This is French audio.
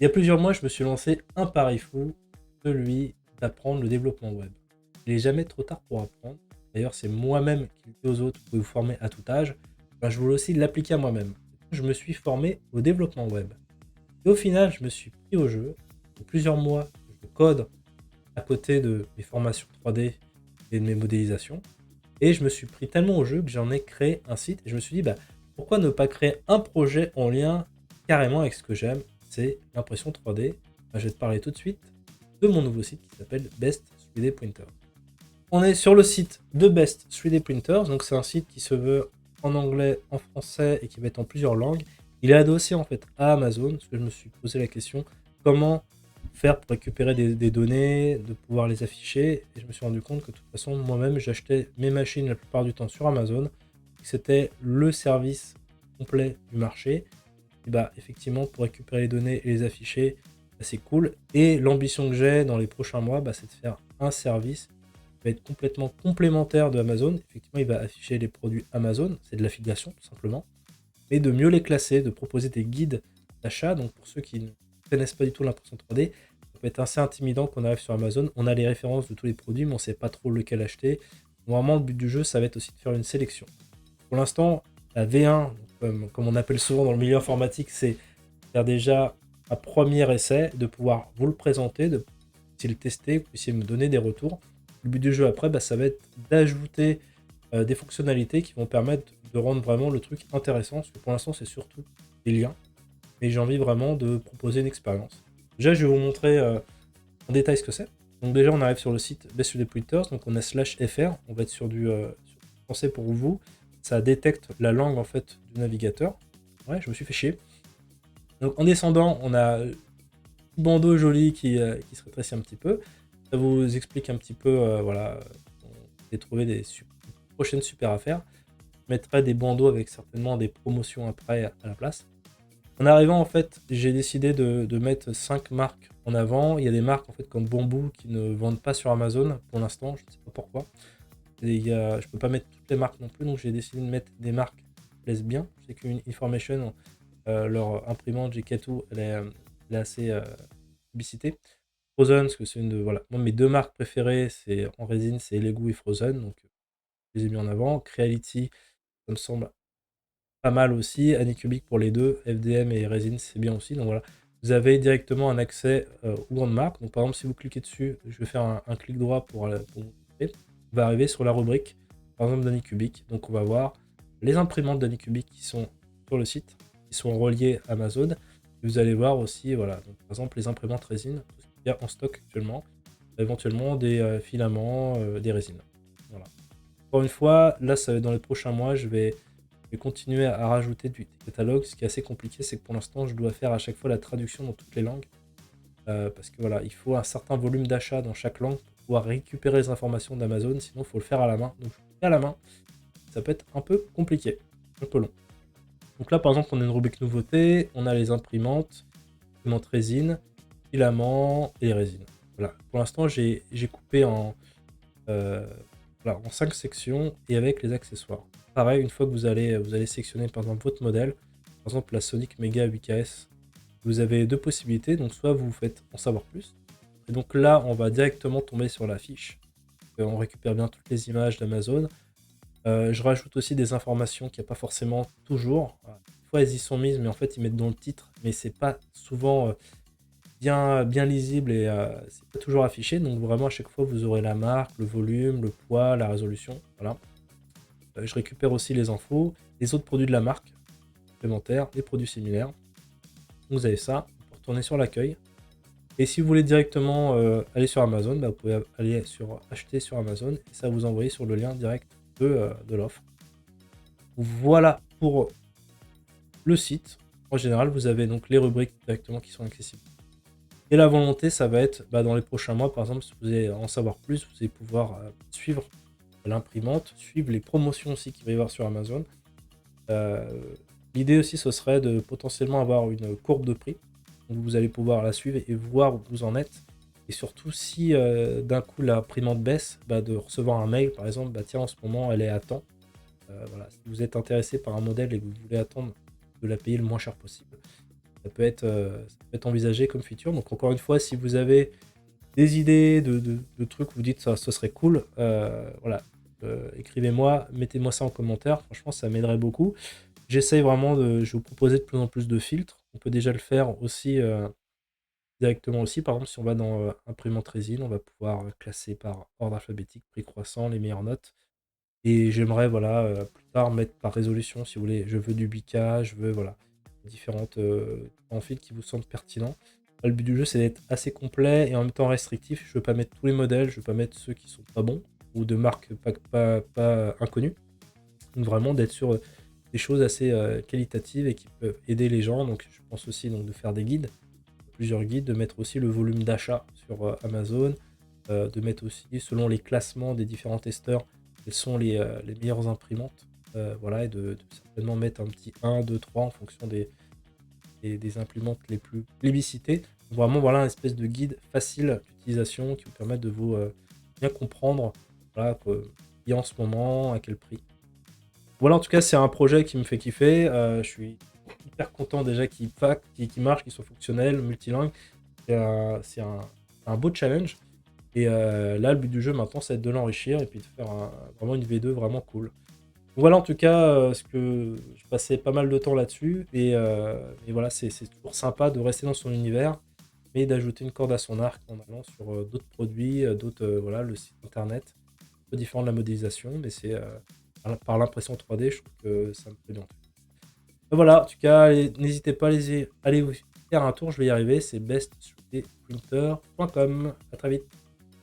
Il y a plusieurs mois, je me suis lancé un pari fou, celui d'apprendre le développement web. Il n'est jamais trop tard pour apprendre. D'ailleurs, c'est moi-même qui le dis aux autres, vous pouvez vous former à tout âge. Ben, je voulais aussi l'appliquer à moi-même. Je me suis formé au développement web. Et au final, je me suis pris au jeu. Pour plusieurs mois, je code à côté de mes formations 3D et de mes modélisations. Et je me suis pris tellement au jeu que j'en ai créé un site. Et je me suis dit, bah, pourquoi ne pas créer un projet en lien carrément avec ce que j'aime, c'est l'impression 3D. Bah, je vais te parler tout de suite de mon nouveau site qui s'appelle Best 3D Printer. On est sur le site de Best 3D Printers, donc c'est un site qui se veut en anglais, en français et qui va être en plusieurs langues. Il est adossé en fait à Amazon, parce que je me suis posé la question comment faire pour récupérer des données, de pouvoir les afficher, et je me suis rendu compte que de toute façon moi-même j'achetais mes machines la plupart du temps sur Amazon, que c'était le service complet du marché. Et bah effectivement pour récupérer les données et les afficher, bah, c'est cool. Et l'ambition que j'ai dans les prochains mois, bah, c'est de faire un service va être complètement complémentaire de Amazon. Effectivement, il va afficher les produits Amazon, c'est de l'affiliation tout simplement, et de mieux les classer, de proposer des guides d'achat. Donc pour ceux qui ne connaissent pas du tout l'impression 3D, ça peut être assez intimidant qu'on arrive sur Amazon. On a les références de tous les produits, mais on ne sait pas trop lequel acheter. Normalement, le but du jeu, ça va être aussi de faire une sélection. Pour l'instant, la V1, comme on appelle souvent dans le milieu informatique, c'est faire déjà un premier essai, de pouvoir vous le présenter, de le tester, que vous puissiez me donner des retours. Le but du jeu après, bah, ça va être d'ajouter des fonctionnalités qui vont permettre de rendre vraiment le truc intéressant, parce que pour l'instant c'est surtout des liens, mais j'ai envie vraiment de proposer une expérience. Déjà je vais vous montrer en détail ce que c'est. Donc déjà on arrive sur le site Best des Printers, donc on a /fr, on va être sur du français pour vous, ça détecte la langue en fait du navigateur. Ouais, je me suis fait chier. Donc en descendant, on a un petit bandeau joli qui se rétrécit un petit peu. Ça vous explique un petit peu, voilà, j'ai trouvé des prochaines super affaires. Je mettrai des bandeaux avec certainement des promotions après à la place. En arrivant, en fait, j'ai décidé de mettre 5 marques en avant. Il y a des marques en fait comme Bamboo qui ne vendent pas sur Amazon pour l'instant, je ne sais pas pourquoi. Et je peux pas mettre toutes les marques non plus, donc j'ai décidé de mettre des marques qui me plaisent bien. Je sais qu'une Information, leur imprimante GK2, elle est assez publicité. Frozen, parce que c'est une de, voilà, moi mes deux marques préférées, c'est en résine, c'est Lego et Frozen, donc je les ai mis en avant. Creality, ça me semble pas mal aussi. Anycubic pour les deux, FDM et résine, c'est bien aussi. Donc voilà, vous avez directement un accès aux grandes marques. Donc par exemple, si vous cliquez dessus, je vais faire un clic droit pour vous montrer. On va arriver sur la rubrique, par exemple, d'Anycubic. Donc on va voir les imprimantes d'Anycubic qui sont sur le site, qui sont reliées à Amazon. Et vous allez voir aussi, voilà, donc, par exemple, les imprimantes résine, tout ce qu'il y a en stock actuellement, éventuellement des filaments, des résines. Voilà. Encore une fois, là, ça va être dans les prochains mois, je vais continuer à rajouter du catalogue. Ce qui est assez compliqué, c'est que pour l'instant, je dois faire à chaque fois la traduction dans toutes les langues. Parce que voilà, il faut un certain volume d'achat dans chaque langue pour pouvoir récupérer les informations d'Amazon, sinon il faut le faire à la main. Donc je le fais à la main, ça peut être un peu compliqué, un peu long. Donc là, par exemple, on a une rubrique nouveauté, on a les imprimantes résine, filaments et résines. Voilà. Pour l'instant, j'ai coupé euh, voilà, en 5 sections et avec les accessoires. Pareil, une fois que vous allez sélectionner par exemple votre modèle, par exemple la Sonic Mega 8KS, vous avez deux possibilités. Donc soit vous faites en savoir plus, et donc là on va directement tomber sur la fiche. On récupère bien toutes les images d'Amazon. Je rajoute aussi des informations qu'il n'y a pas forcément toujours. Des fois elles y sont mises, mais en fait ils mettent dans le titre, mais c'est pas souvent bien lisible et c'est pas toujours affiché. Donc vraiment à chaque fois vous aurez la marque, le volume, le poids, la résolution. Voilà. Je récupère aussi les infos, les autres produits de la marque complémentaires, les produits similaires. Donc vous avez ça pour retourner sur l'accueil. Et si vous voulez directement aller sur Amazon, bah, vous pouvez aller sur acheter sur Amazon et ça vous envoie sur le lien direct de l'offre. Voilà pour le site. En général, vous avez donc les rubriques directement qui sont accessibles. Et la volonté, ça va être dans les prochains mois, par exemple, si vous voulez en savoir plus, vous allez pouvoir suivre l'imprimante, suivre les promotions aussi qu'il va y avoir sur Amazon. L'idée aussi, ce serait de potentiellement avoir une courbe de prix. Donc vous allez pouvoir la suivre et voir où vous en êtes. Et surtout, si d'un coup l'imprimante baisse, de recevoir un mail, par exemple, tiens, en ce moment, elle est à temps. Voilà. Si vous êtes intéressé par un modèle et que vous voulez attendre de la payer le moins cher possible, ça peut être envisagé comme feature. Donc encore une fois, si vous avez des idées de trucs où vous dites ça, ce serait cool, voilà, écrivez-moi, mettez-moi ça en commentaire. Franchement, ça m'aiderait beaucoup. J'essaye vraiment je vais vous proposer de plus en plus de filtres. On peut déjà le faire aussi directement aussi. Par exemple, si on va dans imprimante résine, on va pouvoir classer par ordre alphabétique, prix croissant, les meilleures notes. Et j'aimerais, voilà, plus tard mettre par résolution, si vous voulez. Je veux du Bika, je veux, voilà, différentes filtres qui vous semblent pertinents. Là, le but du jeu, c'est d'être assez complet et en même temps restrictif. Je veux pas mettre tous les modèles, je veux pas mettre ceux qui sont pas bons ou de marques pas inconnues. Donc vraiment d'être sur des choses assez qualitatives et qui peuvent aider les gens. Donc je pense aussi donc, de faire des guides, plusieurs guides, de mettre aussi le volume d'achat sur Amazon, de mettre aussi, selon les classements des différents testeurs, quelles sont les meilleures imprimantes. Voilà, et de certainement mettre un petit 1, 2, 3 en fonction des imprimantes les plus plébiscitées. Donc vraiment, voilà, un espèce de guide facile d'utilisation qui vous permet de vous bien comprendre voilà, qui est en ce moment, à quel prix. Voilà, en tout cas, c'est un projet qui me fait kiffer. Je suis hyper content déjà qu'il marche, qu'il soit fonctionnel, multilingue. C'est un beau challenge. Et là, le but du jeu maintenant, c'est de l'enrichir et puis de faire vraiment une V2 vraiment cool. Donc voilà, en tout cas, ce que je passais pas mal de temps là-dessus. Et voilà, c'est toujours sympa de rester dans son univers, mais d'ajouter une corde à son arc en allant sur d'autres produits, voilà, le site internet. Un peu différent de la modélisation, mais c'est par l'impression 3D, je trouve que ça me plaît bien. Voilà, en tout cas, n'hésitez pas à aller vous faire un tour, je vais y arriver. C'est bestprinter.com. À très vite.